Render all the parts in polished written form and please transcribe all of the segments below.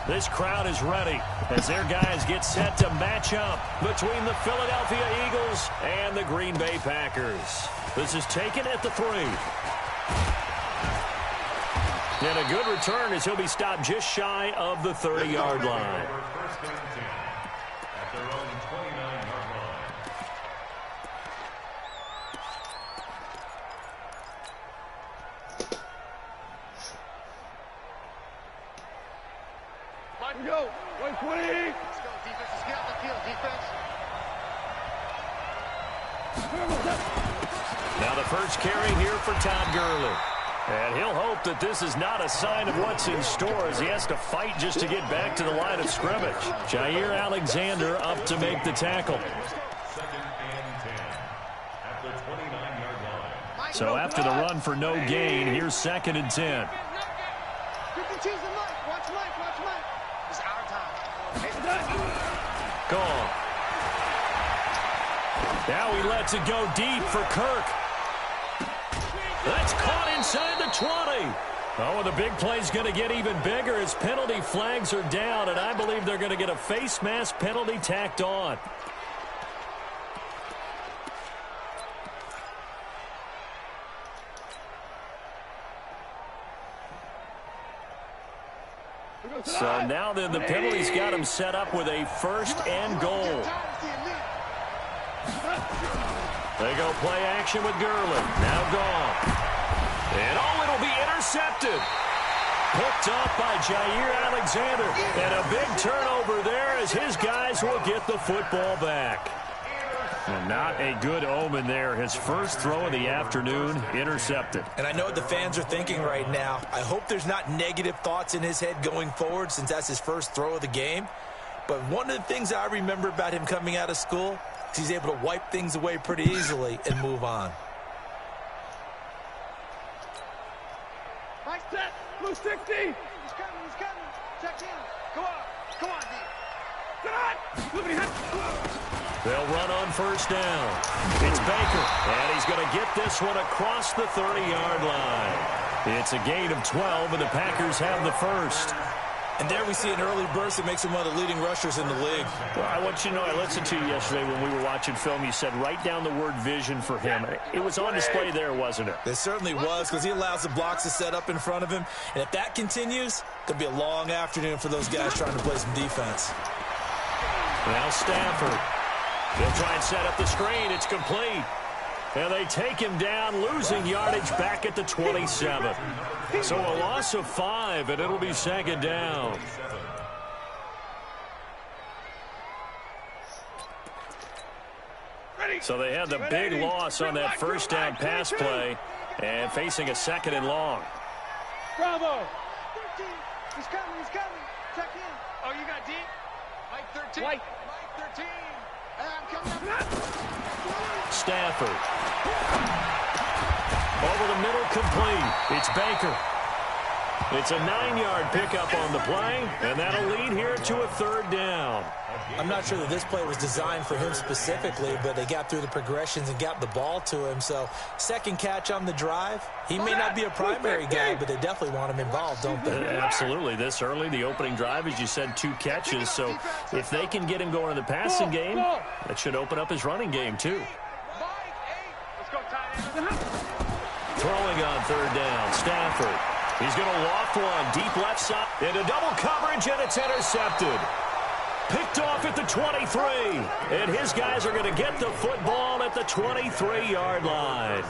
This crowd is ready as their guys get set to match up between the Philadelphia Eagles and the Green Bay Packers. This is taken at the 3. And a good return as he'll be stopped just shy of the 30-yard line. Go. 120. Let's go, defense. Let's get out the field, defense. Now the first carry here for Todd Gurley. And he'll hope that this is not a sign of what's in store as he has to fight just to get back to the line of scrimmage. Jair Alexander up to make the tackle. So after the run for no gain, here's 2nd and 10. Gone. Now he lets it go deep for Kirk. That's caught inside the 20. Oh, and the big play's going to get even bigger as penalty flags are down, and I believe they're going to get a face mask penalty tacked on. So now then the penalty's got him set up with a 1st and goal. They go play action with Gurley. Now gone. And oh, it'll be intercepted. Picked up by Jair Alexander. And a big turnover there as his guys will get the football back. And not a good omen there. His first throw of the afternoon intercepted. And I know what the fans are thinking right now. I hope there's not negative thoughts in his head going forward since that's his first throw of the game. But one of the things I remember about him coming out of school is he's able to wipe things away pretty easily and move on. Nice set. Blue 60. He's coming. He's coming. Check in. Go on. Come on, D. Get on. They'll run on 1st down. It's Baker, and he's going to get this one across the 30-yard line. It's a gain of 12, and the Packers have the first. And there we see an early burst that makes him one of the leading rushers in the league. Well, I want you to know, I listened to you yesterday when we were watching film. You said write down the word vision for him. It was on display there, wasn't it? It certainly was, because he allows the blocks to set up in front of him. And if that continues, it could be a long afternoon for those guys trying to play some defense. Now Stafford. He'll try and set up the screen. It's complete. And they take him down, losing yardage back at the 27. So a loss of 5, and it'll be 2nd down. So they had the big loss on that 1st down pass play and facing a 2nd and long. Bravo. 13. He's coming. He's coming. Check in. Oh, you got deep? Mike 13. Mike 13. Stafford. Over the middle, complete. It's Baker. It's a 9-yard pickup on the play, and that'll lead here to a 3rd down. I'm not sure that this play was designed for him specifically, but they got through the progressions and got the ball to him. So 2nd catch on the drive. He may not be a primary guy, but they definitely want him involved, don't they? Absolutely. This early, the opening drive, as you said, 2 catches. So if they can get him going in the passing game, that should open up his running game too. Throwing on 3rd down, Stafford. He's going to loft one deep left side into double coverage, and it's intercepted. Picked off at the 23, and his guys are going to get the football at the 23-yard line.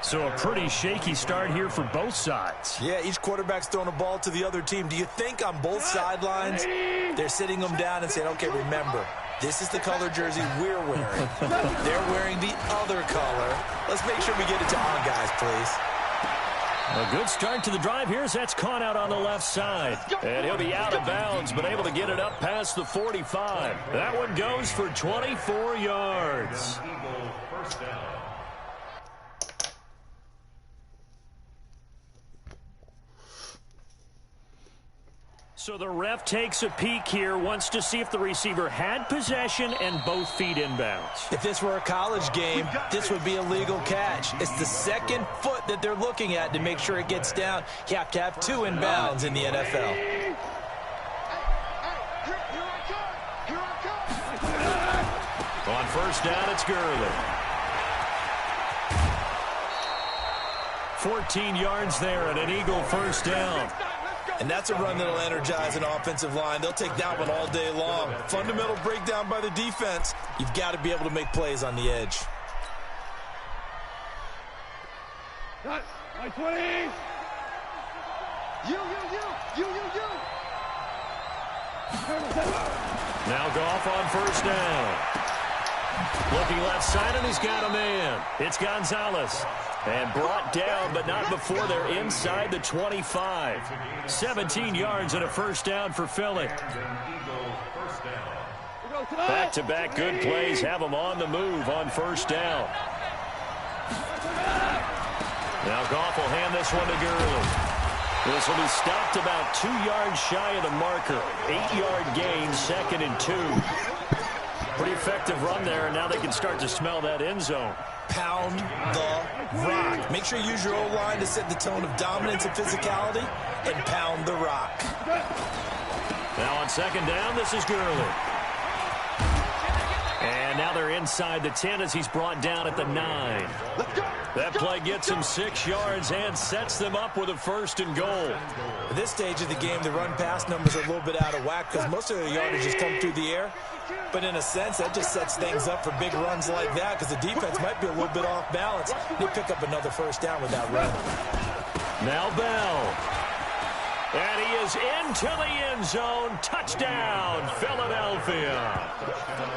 So a pretty shaky start here for both sides. Yeah, each quarterback's throwing a ball to the other team. Do you think on both sidelines they're sitting them down and saying, okay, remember, this is the color jersey we're wearing. They're wearing the other color. Let's make sure we get it to our guys, please. A good start to the drive here as that's caught out on the left side. And he'll be out of bounds, but able to get it up past the 45. That one goes for 24 yards. So the ref takes a peek here, wants to see if the receiver had possession and both feet inbounds. If this were a college game, this would be a legal catch. It's the 2nd foot that they're looking at to make sure it gets down. You have to have 2 inbounds in the NFL. first down, it's Gurley. 14 yards there and an Eagle first down. And that's a run that'll energize an offensive line. They'll take that one all day long. Fundamental breakdown by the defense. You've got to be able to make plays on the edge. My 20. You. Now Goff on first down. Looking left side, and he's got a man. It's Gonzalez. And brought down, but not before they're inside the 25. 17 yards and a first down for Philly. Back-to-back good plays have them on the move on first down. Now Goff will hand this one to Gurley. This will be stopped about 2 yards shy of the marker. 8-yard gain, 2nd and 2. Pretty effective run there, and now they can start to smell that end zone. Pound the rock. Make sure you use your O-line to set the tone of dominance and physicality, and pound the rock. Now on second down, this is Gurley. And now they're inside the 10 as he's brought down at the 9. That play gets him 6 yards and sets them up with a 1st and goal. At this stage of the game, the run-pass numbers are a little bit out of whack because most of their yardage has come through the air. But in a sense, that just sets things up for big runs like that because the defense might be a little bit off balance. They pick up another first down with that run. Now Bell. And he is into the end zone. Touchdown, Philadelphia.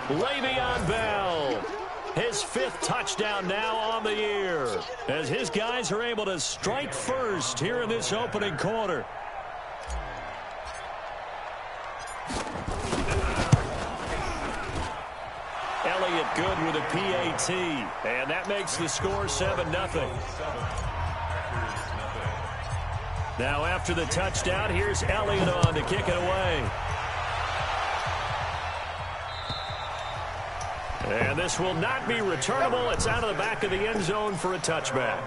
Le'Veon Bell. His 5th touchdown now on the year as his guys are able to strike first here in this opening quarter. Elliott good with a PAT, and that makes the score 7-0. Now after the touchdown, here's Elliott on to kick it away. And this will not be returnable. It's out of the back of the end zone for a touchback.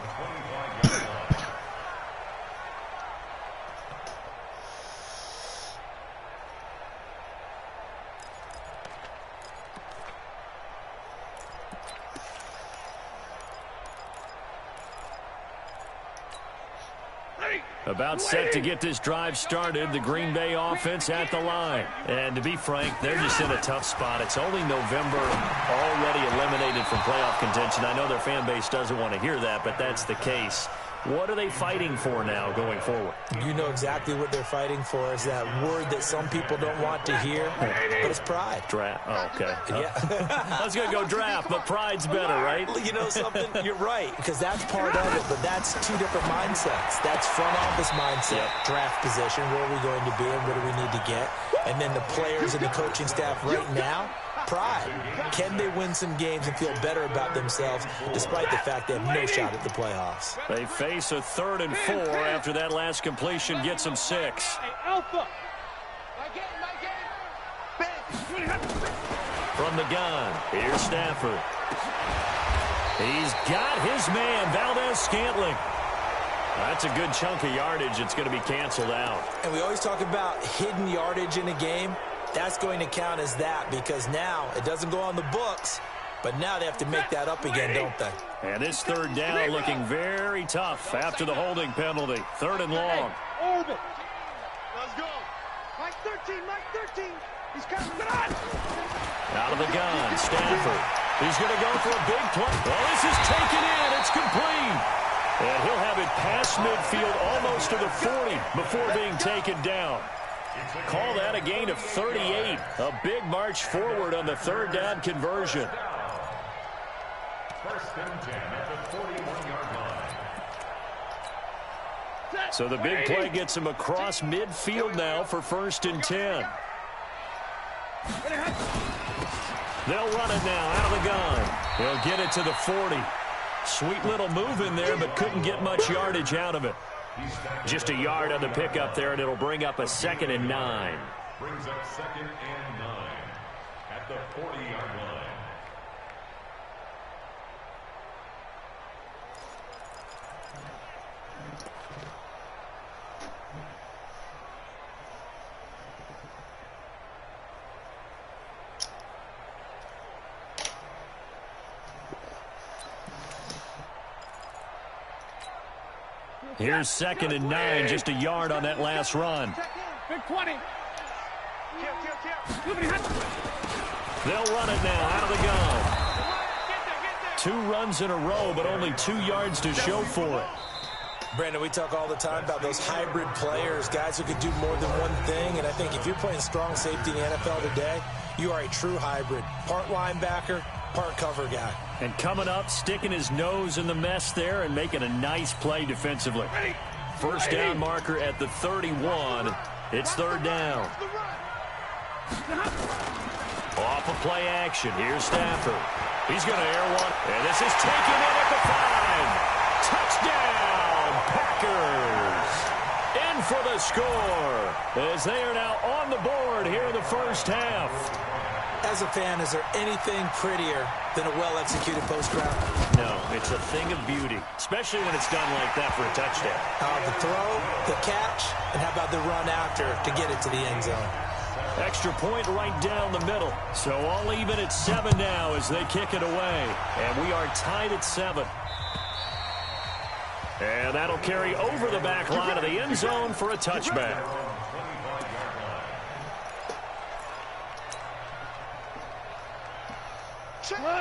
About set to get this drive started, the Green Bay offense at the line. And to be frank, they're just in a tough spot. It's only November, already eliminated from playoff contention. I know their fan base doesn't want to hear that, but that's the case. What are they fighting for now going forward? You know exactly what they're fighting for is that word that some people don't want to hear, but it's pride. Draft. Oh, okay. Yeah. I was going to go draft, but pride's better, right? Well, you know something? You're right, because that's part of it, but that's two different mindsets. That's front office mindset, draft position, where are we going to be and what do we need to get? And then the players and the coaching staff right now, pride. Can they win some games and feel better about themselves despite the fact they have no shot at the playoffs? They face a 3rd and 4 after that last completion gets them 6. From the gun, here's Stafford. He's got his man, Valdez-Scantling. That's a good chunk of yardage. It's going to be canceled out. And we always talk about hidden yardage in a game. That's going to count as that because now it doesn't go on the books, but now they have to make that up again, don't they? And this 3rd down looking very tough after the holding penalty. 3rd and long. Orbit. Let's go. Mike 13. He's coming. Out of the gun, Stafford. He's going to go for a big play. Well, this is taken in. It's complete. And he'll have it past midfield almost to the 40 before being taken down. Call that a gain of 38. A big march forward on the 3rd down conversion. So the big play gets him across midfield now for 1st and 10. They'll run it now out of the gun. They'll get it to the 40. Sweet little move in there, but couldn't get much yardage out of it. Just a yard on the pickup there, and it'll bring up a 2nd and 9. Brings up 2nd and 9 at the 40-yard line. Here's 2nd and 9, just a yard on that last run. Big 20. They'll run it now out of the gun. 2 runs in a row, but only 2 yards to show for it. Brandon, we talk all the time about those hybrid players, guys who can do more than one thing, and I think if you're playing strong safety in the NFL today, you are a true hybrid. Part linebacker, part cover guy. And coming up, sticking his nose in the mess there and making a nice play defensively. First down marker at the 31. It's 3rd down. Off of play action. Here's Stafford. He's going to air one. And this is taken in at the 5. Touchdown, Packers. In for the score as they are now on the board here in the first half. As a fan, is there anything prettier than a well-executed post-route? No, it's a thing of beauty, especially when it's done like that for a touchdown. The throw, the catch, and how about the run after to get it to the end zone? Extra point right down the middle. So all even at 7 now as they kick it away. And we are tied at 7. And that'll carry over the back line of the end zone for a touchback.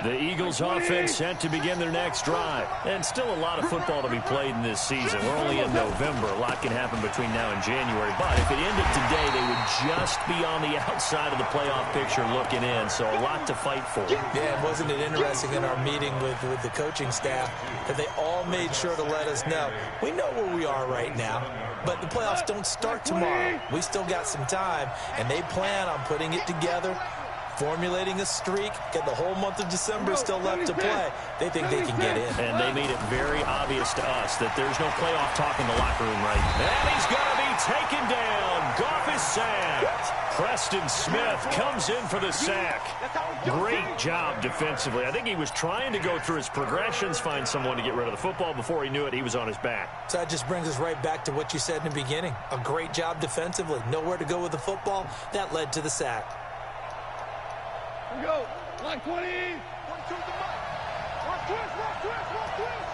The Eagles offense set to begin their next drive. And still a lot of football to be played in this season. We're only in November. A lot can happen between now and January. But if it ended today, they would just be on the outside of the playoff picture looking in. So a lot to fight for. Yeah, and wasn't it interesting in our meeting with the coaching staff that they all made sure to let us know, we know where we are right now, but the playoffs don't start tomorrow. We still got some time, and they plan on putting it together, formulating a streak, get the whole month of December still left to play. They think they can get in. And they made it very obvious to us that there's no playoff talk in the locker room right now. And he's going to be taken down. Goff is sacked. Preston Smith comes in for the sack. Great job defensively. I think he was trying to go through his progressions, find someone to get rid of the football. Before he knew it, he was on his back. So that just brings us right back to what you said in the beginning. A great job defensively. Nowhere to go with the football. That led to the sack. Here we go. Line 20. 22 to the mic. One twist, one twist, one twist.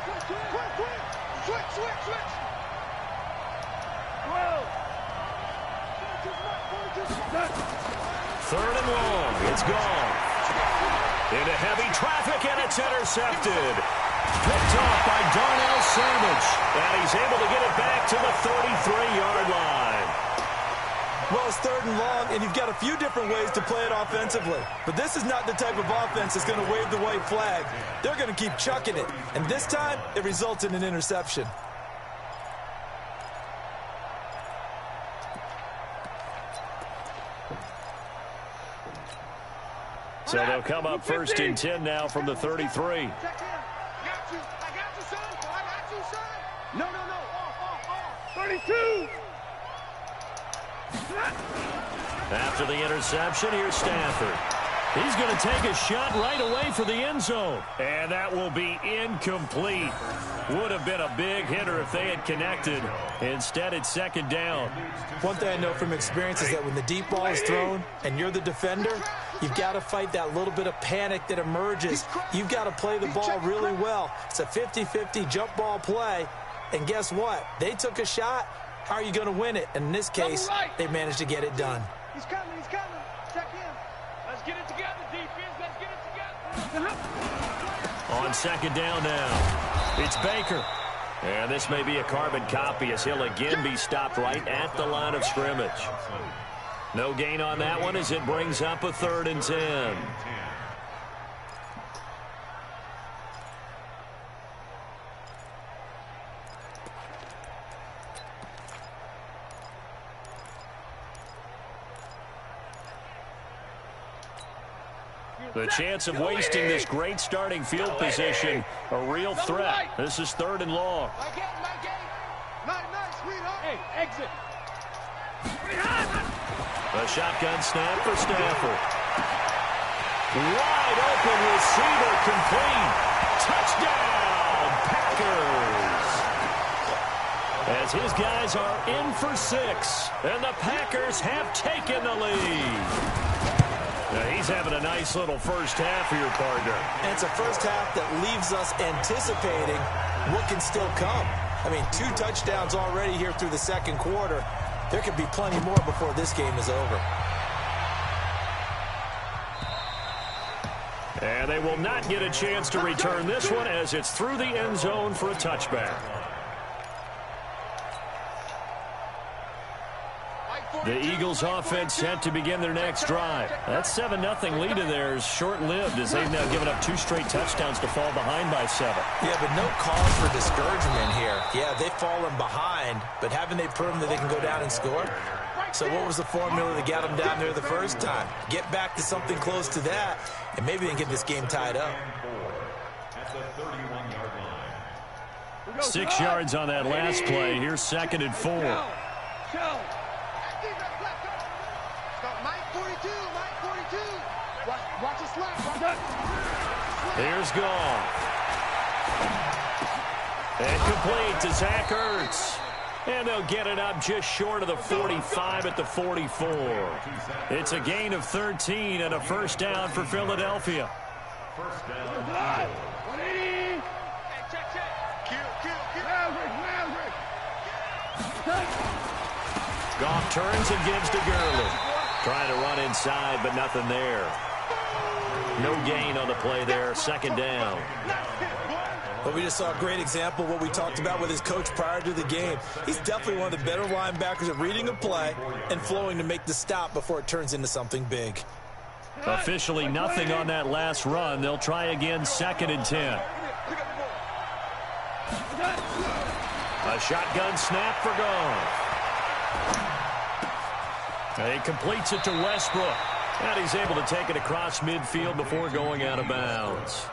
Switch, switch, switch. 12. 3rd and long. It's gone. Into heavy traffic, and it's intercepted. Picked off by Darnell Savage. And he's able to get it back to the 33-yard line. Well, it's 3rd and long, and you've got a few different ways to play it offensively. But this is not the type of offense that's going to wave the white flag. They're going to keep chucking it. And this time, it results in an interception. So they'll come up 1st and 10 now from the 33. I got you, son. I got you, son. No. Off. 32. After the interception, here's Stafford. He's going to take a shot right away for the end zone. And that will be incomplete. Would have been a big hitter if they had connected. Instead, it's 2nd down. One thing I know from experience is that when the deep ball is thrown and you're the defender, you've got to fight that little bit of panic that emerges. You've got to play the ball really well. It's a 50-50 jump ball play. And guess what? They took a shot. How are you going to win it? And in this case, they managed to get it done. He's coming. Check in. Let's get it together, defense. Let's get it together. On 2nd down now, it's Baker. And this may be a carbon copy as he'll again be stopped right at the line of scrimmage. No gain on that one as it brings up a 3rd and 10. The chance of wasting this great starting field position, a real threat. This is 3rd and long. Nice, sweetheart. Hey, exit. A shotgun snap for Stafford. Wide open receiver complete. Touchdown, Packers. As his guys are in for 6, and the Packers have taken the lead. Now he's having a nice little first half for your partner. And it's a first half that leaves us anticipating what can still come. I mean, 2 touchdowns already here through the second quarter. There could be plenty more before this game is over. And they will not get a chance to return this one as it's through the end zone for a touchback. The Eagles offense set to begin their next drive. That 7-0 lead of theirs short-lived as they've now given up 2 straight touchdowns to fall behind by 7. Yeah, but no cause for discouragement here. Yeah, they've fallen behind, but haven't they proven that they can go down and score? So what was the formula that got them down there the first time? Get back to something close to that, and maybe they can get this game tied up. 6 yards on that last play. Here's 2nd and 4. Here's Goff. And complete to Zach Ertz. And they'll get it up just short of the 45 at the 44. It's a gain of 13 and a first down for Philadelphia. First down. Goff turns and gives to Gurley. Trying to run inside, but nothing there. No gain on the play there. 2nd down. Well, we just saw a great example of what we talked about with his coach prior to the game. He's definitely one of the better linebackers at reading a play and flowing to make the stop before it turns into something big. Officially nothing on that last run. They'll try again, 2nd and 10. A shotgun snap for Goff. He completes it to Westbrook. And he's able to take it across midfield before going out of bounds.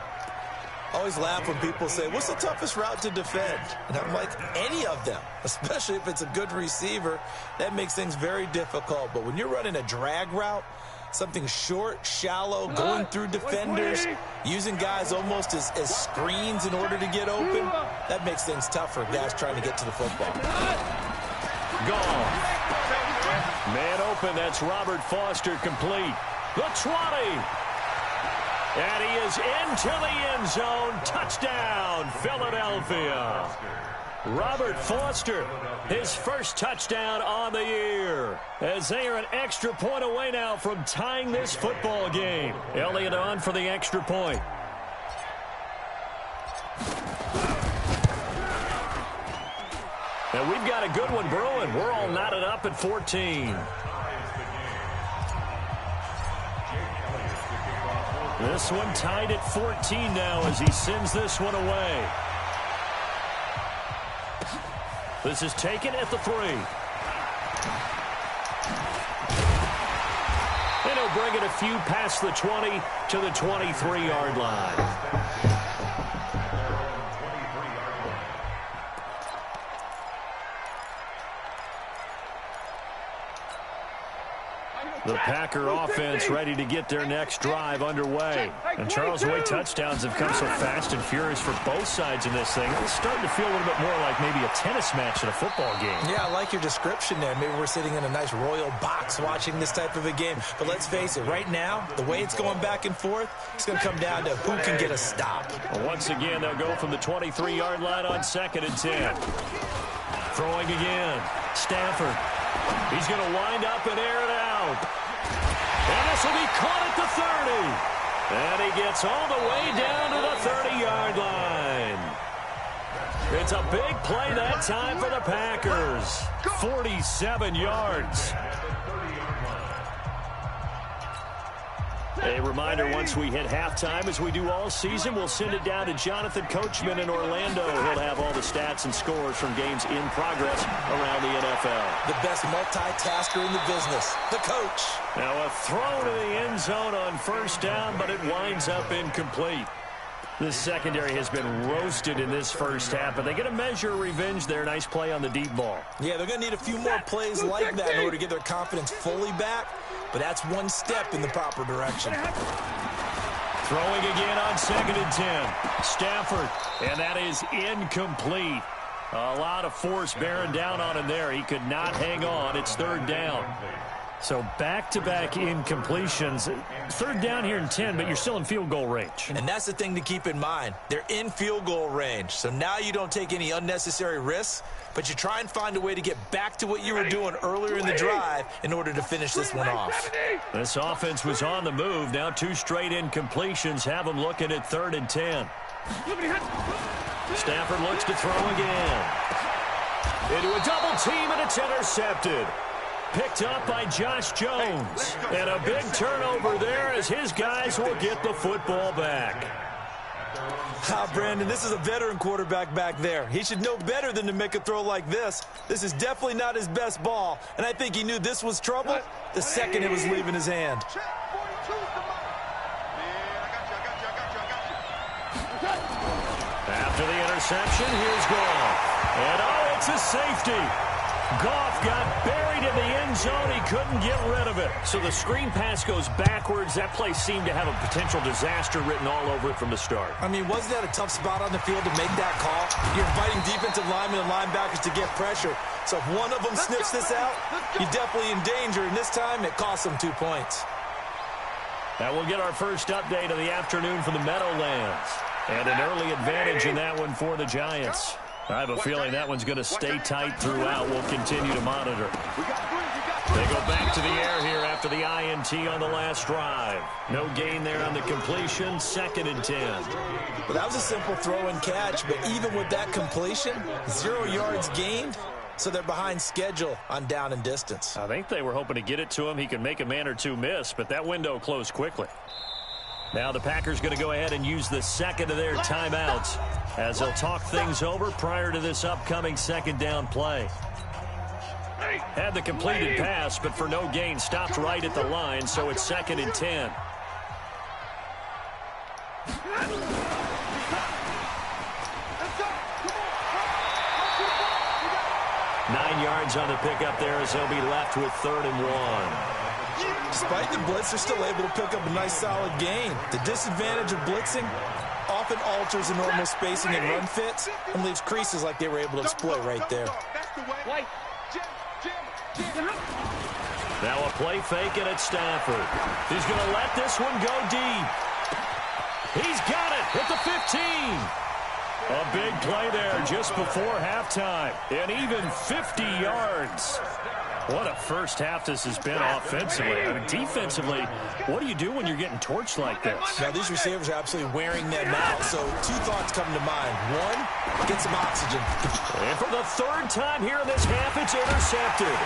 I always laugh when people say, what's the toughest route to defend? And I'm like, any of them, especially if it's a good receiver. That makes things very difficult. But when you're running a drag route, something short, shallow, going through defenders, using guys almost as screens in order to get open, that makes things tough for guys trying to get to the football. Gone. Man open, that's Robert Foster complete. The 20. And he is into the end zone. Touchdown, Philadelphia. Robert Foster, his first touchdown on the year. As they are an extra point away now from tying this football game. Elliott on for the extra point. And we've got a good one brewing. We're all knotted up at 14. This one tied at 14 now as he sends this one away. This is taken at the 3. And he'll bring it a few past the 20 to the 23-yard line. The Packer offense ready to get their next drive underway. And Charles, the way touchdowns have come so fast and furious for both sides in this thing, it's starting to feel a little bit more like maybe a tennis match in a football game. Yeah, I like your description there. Maybe we're sitting in a nice royal box watching this type of a game. But let's face it, right now, the way it's going back and forth, it's going to come down to who can get a stop. Well, once again, they'll go from the 23-yard line on 2nd and 10. Throwing again. Stafford. He's going to wind up and air it out. And this will be caught at the 30. And he gets all the way down to the 30-yard line. It's a big play that time for the Packers. 47 yards. A reminder, once we hit halftime, as we do all season, we'll send it down to Jonathan Coachman in Orlando. He'll have all the stats and scores from games in progress around the NFL. The best multitasker in the business, the coach. Now a throw to the end zone on first down, but it winds up incomplete. This secondary has been roasted in this first half, but they get a measure of revenge there. Nice play on the deep ball. Yeah, they're going to need a few more plays like that in order to get their confidence fully back, but that's one step in the proper direction. Throwing again on 2nd and 10. Stafford, and that is incomplete. A lot of force bearing down on him there. He could not hang on. It's 3rd down. So back-to-back incompletions. Third down here and 10, but you're still in field goal range. And that's the thing to keep in mind. They're in field goal range. So now you don't take any unnecessary risks, but you try and find a way to get back to what you were doing earlier in the drive in order to finish this one off. This offense was on the move. Now 2 straight incompletions have them looking at 3rd and 10. Stafford looks to throw again. Into a double team, and it's intercepted. Picked up by Josh Jones. And a big turnover there as his guys will get the football back. Brandon, this is a veteran quarterback back there. He should know better than to make a throw like this. This is definitely not his best ball, and I think he knew this was trouble the second it was leaving his hand. After the interception, here's Goff. And it's a safety. Goff got buried in the end zone. He couldn't get rid of it. So the screen pass goes backwards. That play seemed to have a potential disaster written all over it from the start. I mean, wasn't that a tough spot on the field to make that call? You're inviting defensive linemen and linebackers to get pressure. So if one of them sniffs this out, you're definitely in danger. And this time, it cost them 2 points. Now we'll get our first update of the afternoon from the Meadowlands. And an early advantage in that one for the Giants. I have a feeling that one's going to stay tight throughout. We'll continue to monitor. They go back to the air here after the INT on the last drive. No gain there on the completion. 2nd and 10. Well, that was a simple throw and catch, but even with that completion, 0 yards gained, so they're behind schedule on down and distance. I think they were hoping to get it to him. He could make a man or two miss, but that window closed quickly. Now the Packers going to go ahead and use the second of their timeouts as they'll talk things over prior to this upcoming 2nd down play. Had the completed pass, but for no gain, stopped right at the line, so it's 2nd and 10. Nine yards on the pickup there as they'll be left with 3rd and 1. Despite the blitz, they're still able to pick up a nice solid gain. The disadvantage of blitzing often alters the normal spacing and run fits and leaves creases like they were able to exploit right there. Now a play fake and it's Stafford. He's going to let this one go deep. He's got it at the 15. A big play there just before halftime. And even 50 yards. What a first half this has been offensively. I mean, defensively, what do you do when you're getting torched like this? Now, these receivers are absolutely wearing them out, so 2 thoughts come to mind. 1, get some oxygen. And for the 3rd time here in this half, it's intercepted.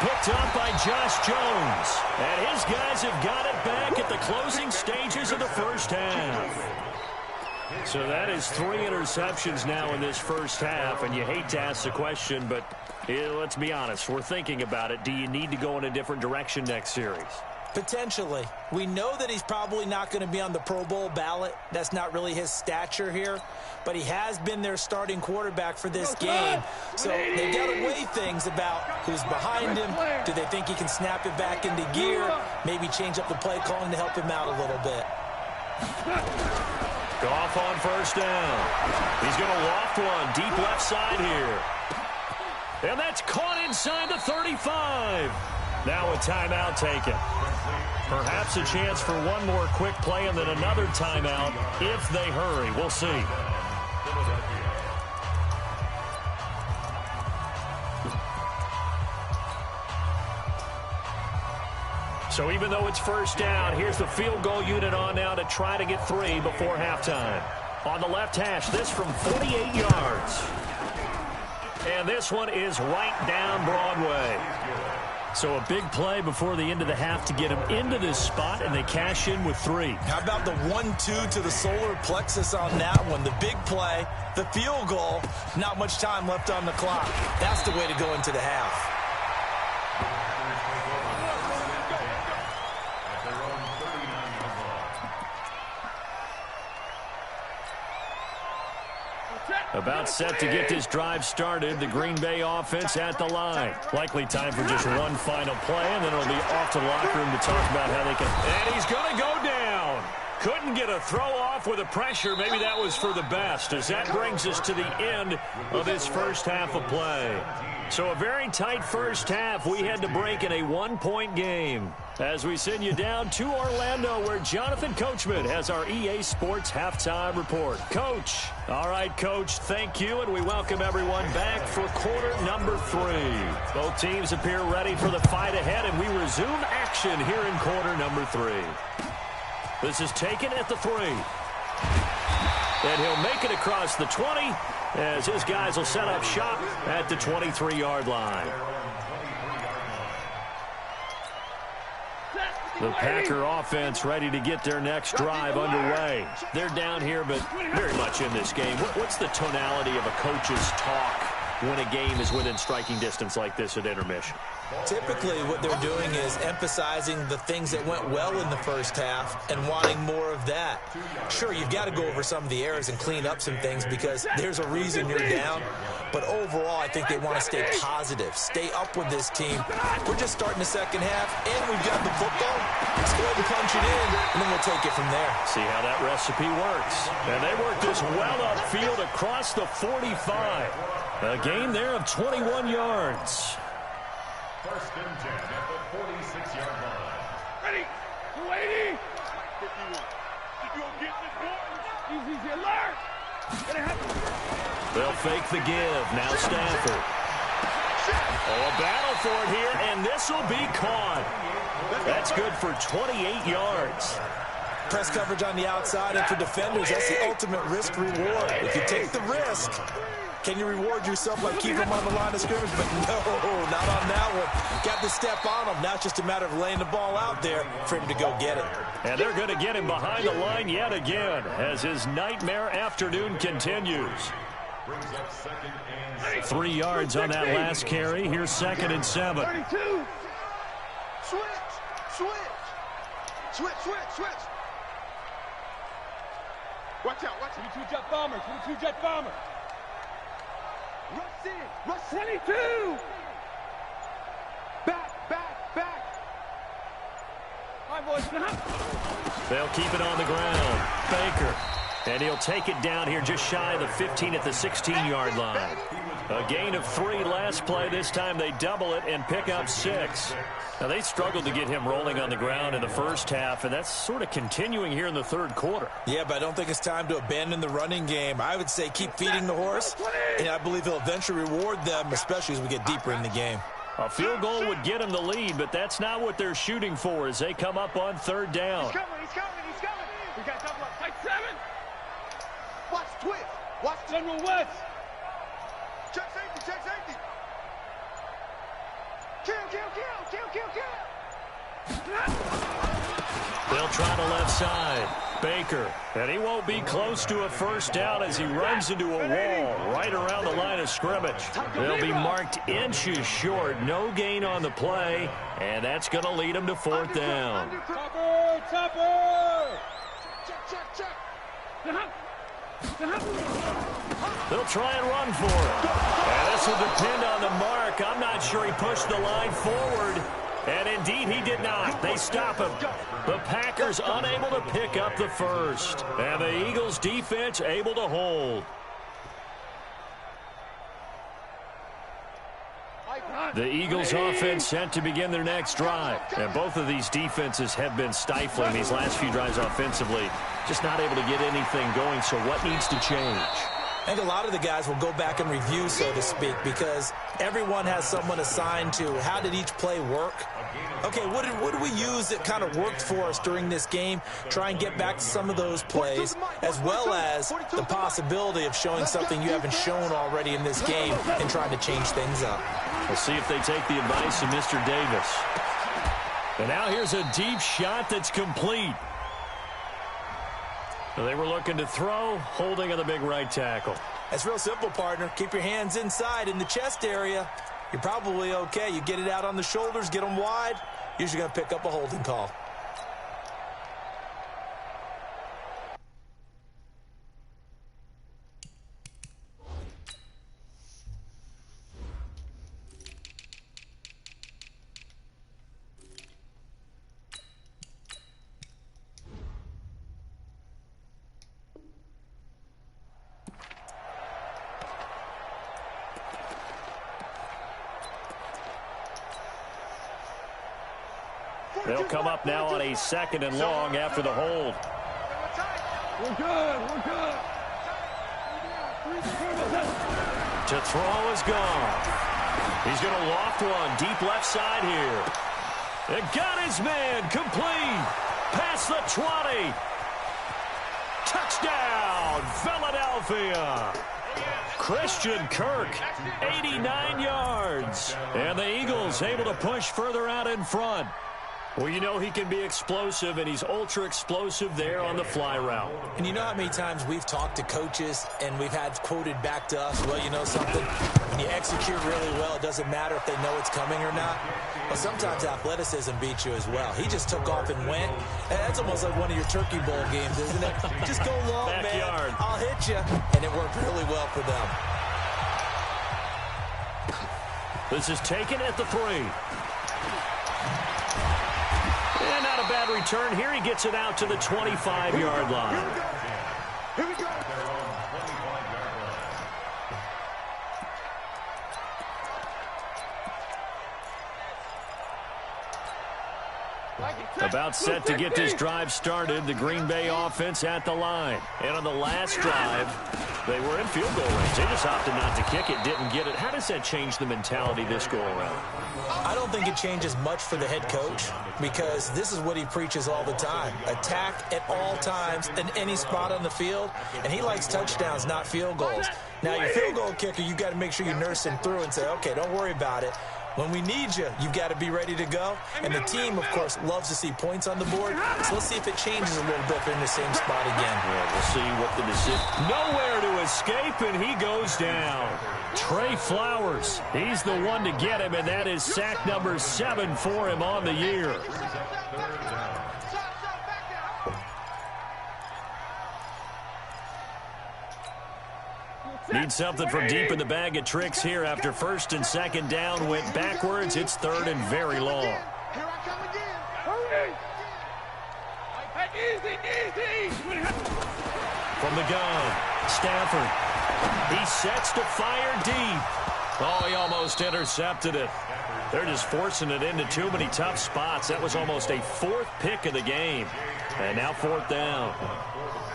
Picked up by Josh Jones. And his guys have got it back at the closing stages of the first half. So that is 3 interceptions now in this first half, and you hate to ask the question, but let's be honest, we're thinking about it. Do you need to go in a different direction next series? Potentially. We know that he's probably not going to be on the Pro Bowl ballot. That's not really his stature here, but he has been their starting quarterback for this game. So they've got to weigh things about who's behind him. Do they think he can snap it back into gear? Maybe change up the play calling to help him out a little bit. Goff on 1st down. He's going to loft one deep left side here. And that's caught inside the 35. Now a timeout taken. Perhaps a chance for one more quick play and then another timeout if they hurry. We'll see. So even though it's 1st down, here's the field goal unit on now to try to get 3 before halftime. On the left hash, this from 48 yards. And this one is right down Broadway. So a big play before the end of the half to get them into this spot, and they cash in with 3. How about the 1-2 to the solar plexus on that one? The big play, the field goal, not much time left on the clock. That's the way to go into the half. About set to get this drive started. The Green Bay offense at the line. Likely time for just one final play, and then it'll be off to the locker room to talk about how they can. And he's going to go down. Couldn't get a throw off with the pressure. Maybe that was for the best, as that brings us to the end of this first half of play. So a very tight first half. We had to break in a one-point game. As we send you down to Orlando, where Jonathan Coachman has our EA Sports Halftime Report. Coach. All right, Coach, thank you, and we welcome everyone back for quarter number 3. Both teams appear ready for the fight ahead, and we resume action here in quarter number 3. This is taken at the 3. And he'll make it across the 20 as his guys will set up shop at the 23-yard line. The Packer offense ready to get their next drive underway. They're down here, but very much in this game. What's the tonality of a coach's talk when a game is within striking distance like this at intermission? Typically, what they're doing is emphasizing the things that went well in the first half and wanting more of that. Sure, you've got to go over some of the errors and clean up some things because there's a reason you're down. But overall, I think they want to stay positive, stay up with this team. We're just starting the second half, and we've got the football. Let's go ahead and punch it in, and then we'll take it from there. See how that recipe works. And they work this well upfield across the 45. A gain there of 21 yards. First and 10 at the 46-yard line. Ready? 280. 51. If you don't get this boy, easy alert. They'll fake the give. Now Stafford. Oh, a battle for it here, and this will be caught. That's good for 28 yards. Press coverage on the outside, and for defenders, that's the ultimate risk-reward. If you take the risk, can you reward yourself by keeping them on the line of scrimmage? But no, not on that one. Got to step on them. Now it's just a matter of laying the ball out there for him to go get it. And they're going to get him behind the line yet again as his nightmare afternoon continues. 3 yards on that last carry. Here's 2nd and 7. 32. Switch. Watch out. 22 jet bomber. Rush in. Rush 22. Back. Hi, boys. They'll keep it on the ground. Baker. And he'll take it down here just shy of the 15 at the 16-yard line. A gain of 3 last play. This time they double it and pick up 6. Now, they struggled to get him rolling on the ground in the first half, and that's sort of continuing here in the third quarter. Yeah, but I don't think it's time to abandon the running game. I would say keep feeding the horse, and I believe he'll eventually reward them, especially as we get deeper in the game. A field goal would get him the lead, but that's not what they're shooting for as they come up on 3rd down. He's coming. We got double up. Tight 7. Watch twist. Watch General West. Check safety. Kill. They'll try the left side. Baker. And he won't be close to a first down as he runs into a wall right around the line of scrimmage. They'll be marked inches short. No gain on the play. And that's going to lead them to 4th down. Topper. Check. They'll try and run for it. And this will depend on the mark. I'm not sure he pushed the line forward. And indeed, he did not. They stop him. The Packers unable to pick up the first. And the Eagles defense able to hold. The Eagles offense set to begin their next drive. And both of these defenses have been stifling these last few drives offensively. Just not able to get anything going. So what needs to change? I think a lot of the guys will go back and review, so to speak, because everyone has someone assigned to how did each play work. Okay, what did we use that kind of worked for us during this game? Try and get back to some of those plays, as well as the possibility of showing something you haven't shown already in this game and trying to change things up. We'll see if they take the advice of Mr. Davis. And now here's a deep shot that's complete. They were looking to throw, holding on the big right tackle. That's real simple, partner. Keep your hands inside in the chest area. You're probably okay. You get it out on the shoulders, get them wide. Usually going to pick up a holding call. They'll come up now on a 2nd and long after the hold. We're good. We're good. To throw is gone. He's going to loft one deep left side here. It got his man complete. Past the 20. Touchdown, Philadelphia. Christian Kirk, 89 yards. And the Eagles able to push further out in front. Well, you know he can be explosive, and he's ultra-explosive there on the fly route. And you know how many times we've talked to coaches and we've had quoted back to us, well, you know something? When you execute really well, it doesn't matter if they know it's coming or not. Well, sometimes athleticism beats you as well. He just took off and went. And that's almost like one of your Turkey Bowl games, isn't it? Just go long, Backyard. man. I'll hit you. And it worked really well for them. This is taken at the 3. And not a bad return here. He gets it out to the 25-yard line. Here we go. About set to get this drive started. The Green Bay offense at the line. And on the last drive, they were in field goal range. They just opted not to kick it, didn't get it. How does that change the mentality this go around? I don't think it changes much for the head coach because this is what he preaches all the time. Attack at all times in any spot on the field, and he likes touchdowns, not field goals. Now, your field goal kicker, you've got to make sure you nurse him through and say, okay, don't worry about it. When we need you, you've got to be ready to go. And the team, of course, loves to see points on the board. So let's see if it changes a little bit if they're in the same spot again. Yeah, we'll see what the decision. Nowhere to escape, and he goes down. Trey Flowers, he's the one to get him, and that is sack number 7 for him on the year. Need something from deep in the bag of tricks here after 1st and 2nd down. Went backwards. It's 3rd and very long. Here I come again. Hurry. Hey, easy. From the gun, Stafford. He sets to fire deep. Oh, he almost intercepted it. They're just forcing it into too many tough spots. That was almost a 4th pick of the game. And now 4th down.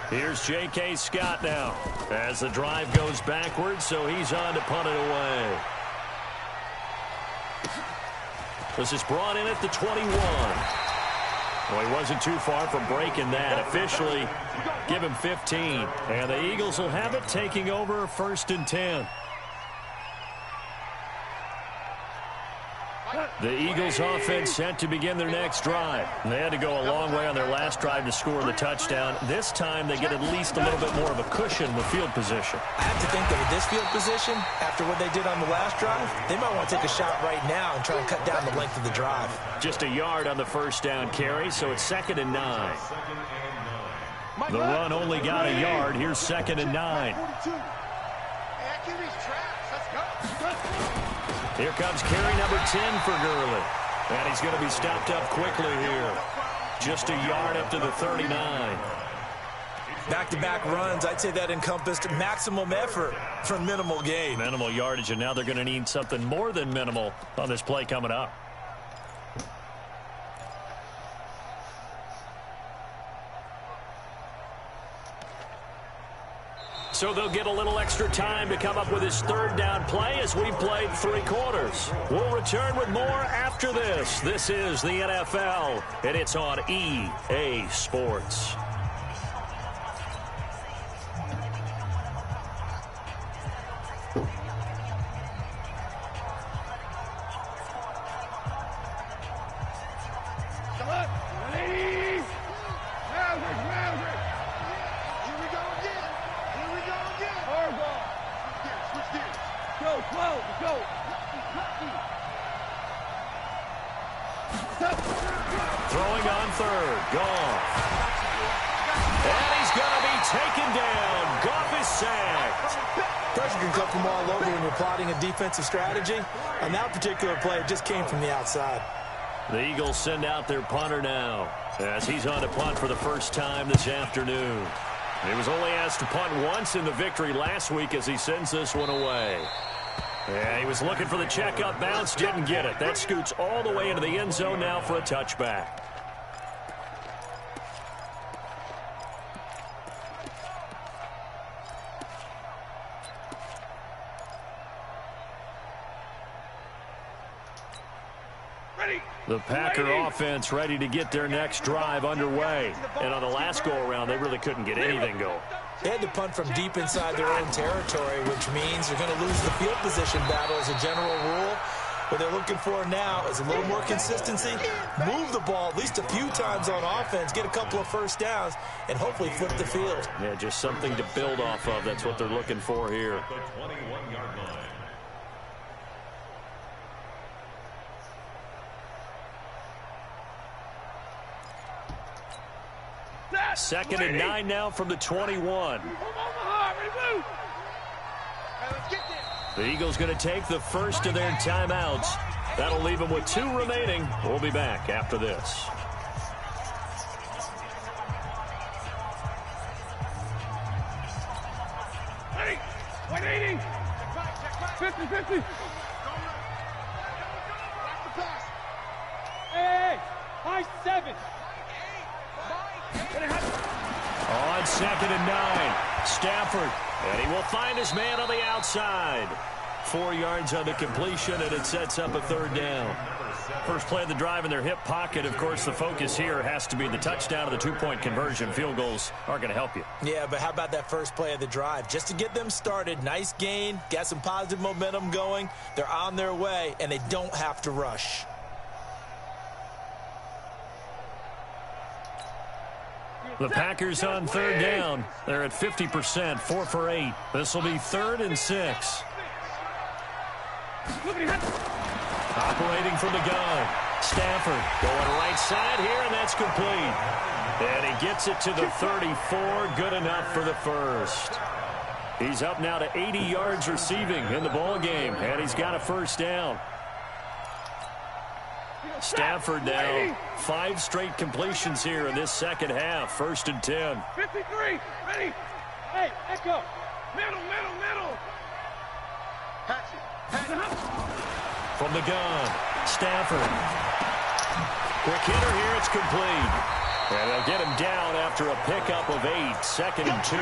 Here's J.K. Scott now as the drive goes backwards, so he's on to punt it away. This is brought in at the 21. Well, he wasn't too far from breaking that. Officially, give him 15. And the Eagles will have it, taking over 1st and 10. The Eagles offense set to begin their next drive. They had to go a long way on their last drive to score the touchdown. This time they get at least a little bit more of a cushion with field position. I have to think that with this field position, after what they did on the last drive, they might want to take a shot right now and try and cut down the length of the drive. Just a yard on the 1st down carry, so it's 2nd and 9. The run only got a yard. Here's 2nd and 9. Here comes carry number 10 for Gurley. And he's going to be stopped up quickly here. Just a yard up to the 39. Back-to-back runs, I'd say that encompassed maximum effort for minimal gain. Minimal yardage, and now they're going to need something more than minimal on this play coming up. So they'll get a little extra time to come up with his 3rd down play as we've played 3 quarters. We'll return with more after this. This is the NFL, and it's on EA Sports. Throwing on 3rd. Goff. And he's going to be taken down. Goff is sacked. Pressure can come from all over when you're plotting a defensive strategy. On that particular play, it just came from the outside. The Eagles send out their punter now as he's on to punt for the first time this afternoon. He was only asked to punt once in the victory last week as he sends this one away. Yeah, he was looking for the checkup bounce, didn't get it. That scoots all the way into the end zone now for a touchback. The Packer offense ready to get their next drive underway. And on the last go-around, they really couldn't get anything going. They had to punt from deep inside their own territory, which means you're going to lose the field position battle as a general rule. What they're looking for now is a little more consistency, move the ball at least a few times on offense, get a couple of first downs, and hopefully flip the field. Yeah, just something to build off of. That's what they're looking for here. The 21-yard line. Second and 9 now from the 21. The Eagles going to take the first of their timeouts. That'll leave them with 2 remaining. We'll be back after this. Hey, 180. 50-50. Hey, high 7. On second and 9, Stafford, and he will find his man on the outside. 4 yards on the completion, and it sets up a third down. First play of the drive in their hip pocket. Of course, the focus here has to be the touchdown of the 2-point conversion. Field goals aren't going to help you. Yeah, but how about that first play of the drive? Just to get them started, nice gain, got some positive momentum going. They're on their way, and they don't have to rush. The Packers on third down. They're at 50%, 4 for 8. This will be 3rd and 6. Operating from the gun. Stafford going right side here, and that's complete. And he gets it to the 34. Good enough for the first. He's up now to 80 yards receiving in the ball game, and he's got a first down. Stafford now 5 straight completions here in this second half. 1st and 10. 53. Ready. Hey, echo. Middle. From the gun, Stafford. Quick hitter here, it's complete. And they'll get him down after a pickup of 8. 2nd and 2.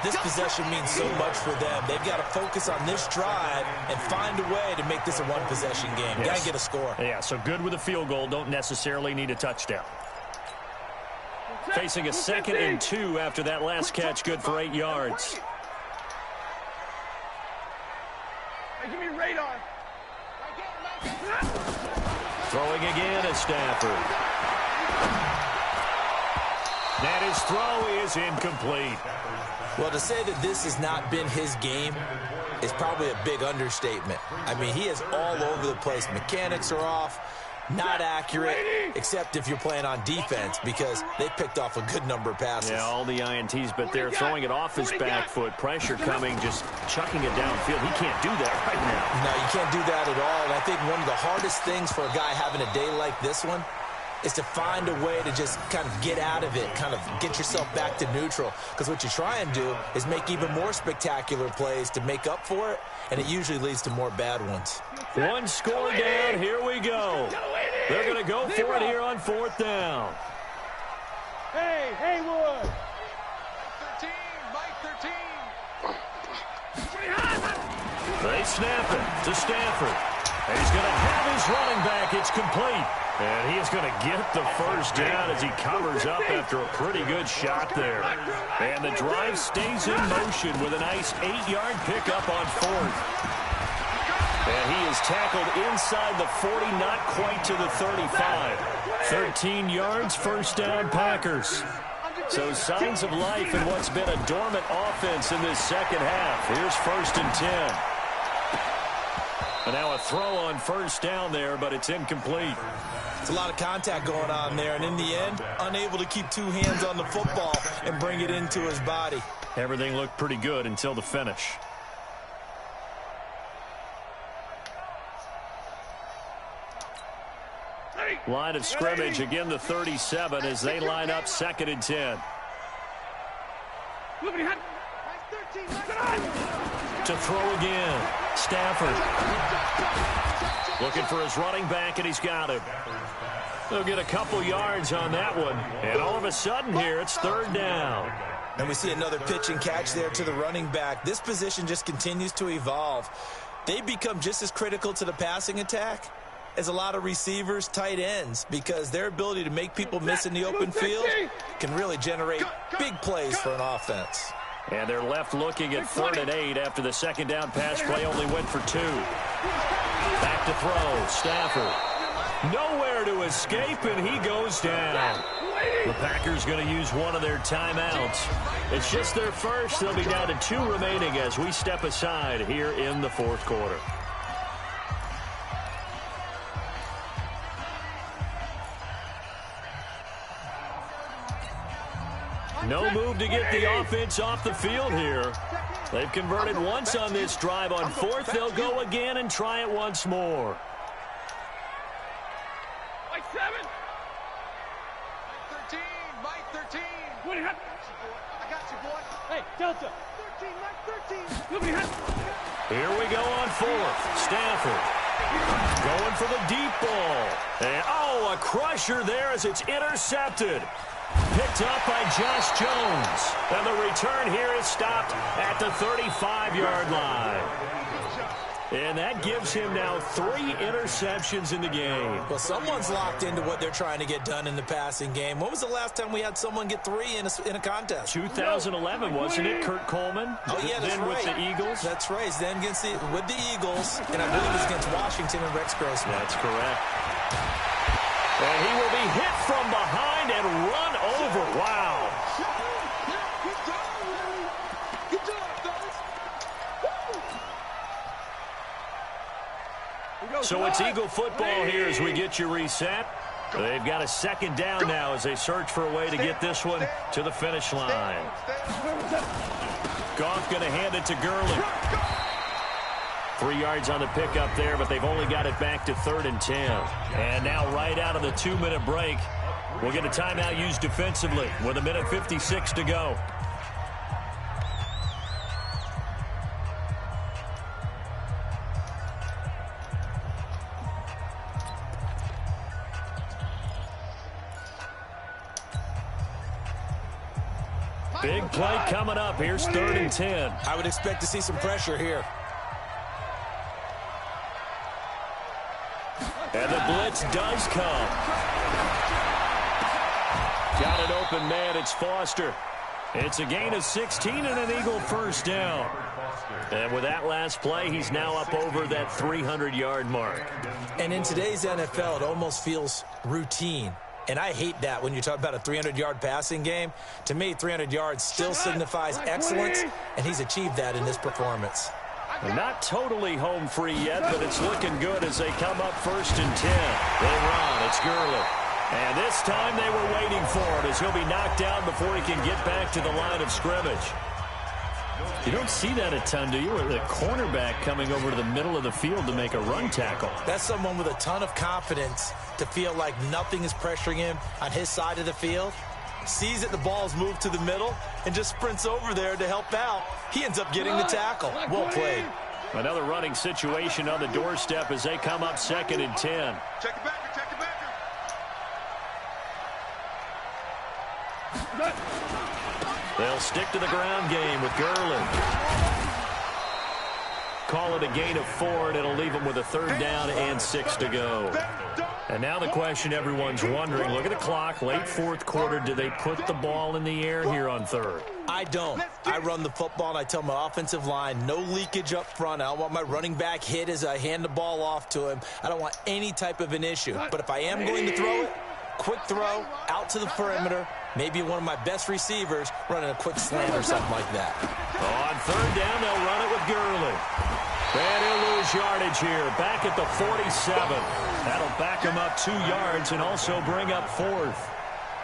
This possession means so much for them. They've got to focus on this drive and find a way to make this a one-possession game. Yes. Got to get a score. Yeah, so good with a field goal. Don't necessarily need a touchdown. Facing a 2nd and 2 after that last catch, good for 8 yards. Hey, give me radar. Throwing again is Stafford. And his throw is incomplete. Well, to say that this has not been his game is probably a big understatement. I mean, he is all over the place. Mechanics are off, not accurate, except if you're playing on defense, because they picked off a good number of passes. Yeah, all the INTs, but they're throwing it off his back foot. Pressure coming, just chucking it downfield. He can't do that right now. No, you can't do that at all. And I think one of the hardest things for a guy having a day like this one is to find a way to just kind of get out of it, kind of get yourself back to neutral. Because what you try and do is make even more spectacular plays to make up for it, and it usually leads to more bad ones. 1 score down. Here we go. They're going to go for it here on 4th down. Hey, Haywood. 13, Mike 13. They snap it to Stafford. And he's going to have his running back. It's complete. And he is going to get the first down as he covers up after a pretty good shot there. And the drive stays in motion with a nice 8-yard pickup on 4th. And he is tackled inside the 40, not quite to the 35. 13 yards, first down, Packers. So signs of life in what's been a dormant offense in this second half. Here's 1st and 10. And now a throw on first down there, but it's incomplete. It's a lot of contact going on there, and in the end, unable to keep 2 hands on the football and bring it into his body. Everything looked pretty good until the finish. Line of scrimmage, again the 37 as they line up 2nd and 10. To throw again, Stafford. Looking for his running back, and he's got him. They'll get a couple yards on that one. And all of a sudden here, it's 3rd down. And we see another pitch and catch there to the running back. This position just continues to evolve. They become just as critical to the passing attack as a lot of receivers, tight ends, because their ability to make people miss in the open field can really generate big plays for an offense. And they're left looking at 3rd and 8 after the second down pass play only went for 2. Back to throw. Stafford. Nowhere to escape, and he goes down. The Packers going to use one of their timeouts. It's just their first. They'll be down to 2 remaining as we step aside here in the 4th quarter. No move to get the offense off the field here. They've converted once on this drive. On 4th, they'll go again and try it once more. Mike 7. Mike 13. What do you have? I got you, boy. Hey, Delta. 13, Mike 13. Look at Here we go on 4th. Stafford going for the deep ball. And, oh, a crusher there as it's intercepted. Picked up by Josh Jones. And the return here is stopped at the 35-yard line. And that gives him now 3 interceptions in the game. Well, someone's locked into what they're trying to get done in the passing game. When was the last time we had someone get 3 in a contest? 2011, wasn't it, Kurt Coleman? Oh, yeah, that's then right. with the Eagles? That's right. Then with the Eagles, and I believe it was against Washington and Rex Grossman. That's correct. And he will be hit from behind and run over. Wow. So it's Eagle football here as we get you reset. They've got a 2nd down now as they search for a way to get this one to the finish line. Goff going to hand it to Gurley. 3 yards on the pickup there, but they've only got it back to 3rd and 10. And now right out of the 2-minute break, we'll get a timeout used defensively with 1:56 to go. Big play coming up. Here's 3rd and 10. I would expect to see some pressure here. And the blitz does come. Got an open man. It's Foster. It's a gain of 16 and an Eagle 1st down. And with that last play, he's now up over that 300-yard mark. And in today's NFL, it almost feels routine. And I hate that when you talk about a 300-yard passing game. To me, 300 yards still signifies excellence, and he's achieved that in this performance. Not totally home free yet, but it's looking good as they come up 1st and 10. They run. It's Gurley. And this time they were waiting for it as he'll be knocked down before he can get back to the line of scrimmage. You don't see that a ton, do you? With a cornerback coming over to the middle of the field to make a run tackle. That's someone with a ton of confidence to feel like nothing is pressuring him on his side of the field. Sees that the ball's moved to the middle and just sprints over there to help out. He ends up getting the tackle. Well played. Another running situation on the doorstep as they come up 2nd and 10. Check it back. Check it back. They'll stick to the ground game with Gurley. Call it a gain of 4, and it'll leave them with a 3rd down and 6 to go. And now the question everyone's wondering, look at the clock, late 4th quarter, do they put the ball in the air here on 3rd? I don't. I run the football, and I tell my offensive line, no leakage up front. I don't want my running back hit as I hand the ball off to him. I don't want any type of an issue. But if I am going to throw it, quick throw, out to the perimeter, maybe one of my best receivers running a quick slant or something like that. On 3rd down, they'll run it with Gurley. And he'll lose yardage here, back at the 47. That'll back him up 2 yards and also bring up 4th.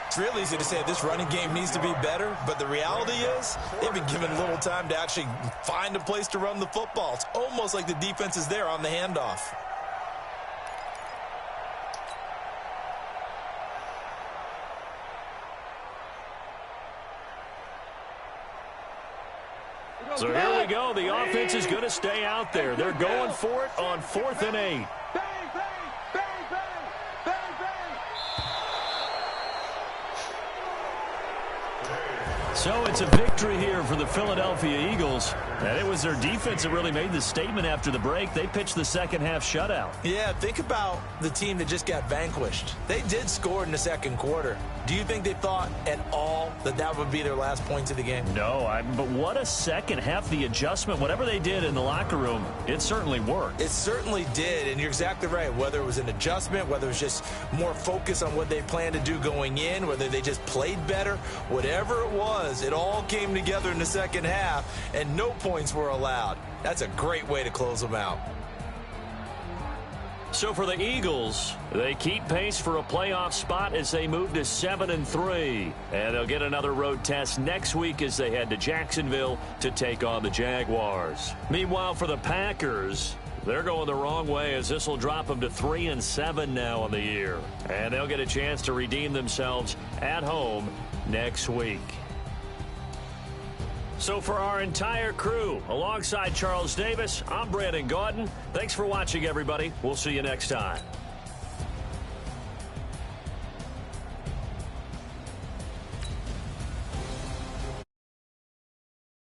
It's real easy to say this running game needs to be better, but the reality is they've been given little time to actually find a place to run the football. It's almost like the defense is there on the handoff. So here we go. The offense is going to stay out there. They're going for it on 4th and 8. So it's a victory here for the Philadelphia Eagles. And it was their defense that really made the statement after the break. They pitched the second half shutout. Yeah, think about the team that just got vanquished. They did score in the second quarter. Do you think they thought at all that that would be their last points of the game? No, but what a second half. The adjustment, whatever they did in the locker room, it certainly worked. It certainly did, and you're exactly right. Whether it was an adjustment, whether it was just more focus on what they planned to do going in, whether they just played better, whatever it was, it all came together in the second half, and no points were allowed. That's a great way to close them out. So for the Eagles, they keep pace for a playoff spot as they move to 7-3. And they'll get another road test next week as they head to Jacksonville to take on the Jaguars. Meanwhile, for the Packers, they're going the wrong way as this will drop them to 3-7 now on the year. And they'll get a chance to redeem themselves at home next week. So for our entire crew, alongside Charles Davis, I'm Brandon Gaudin. Thanks for watching, everybody. We'll see you next time.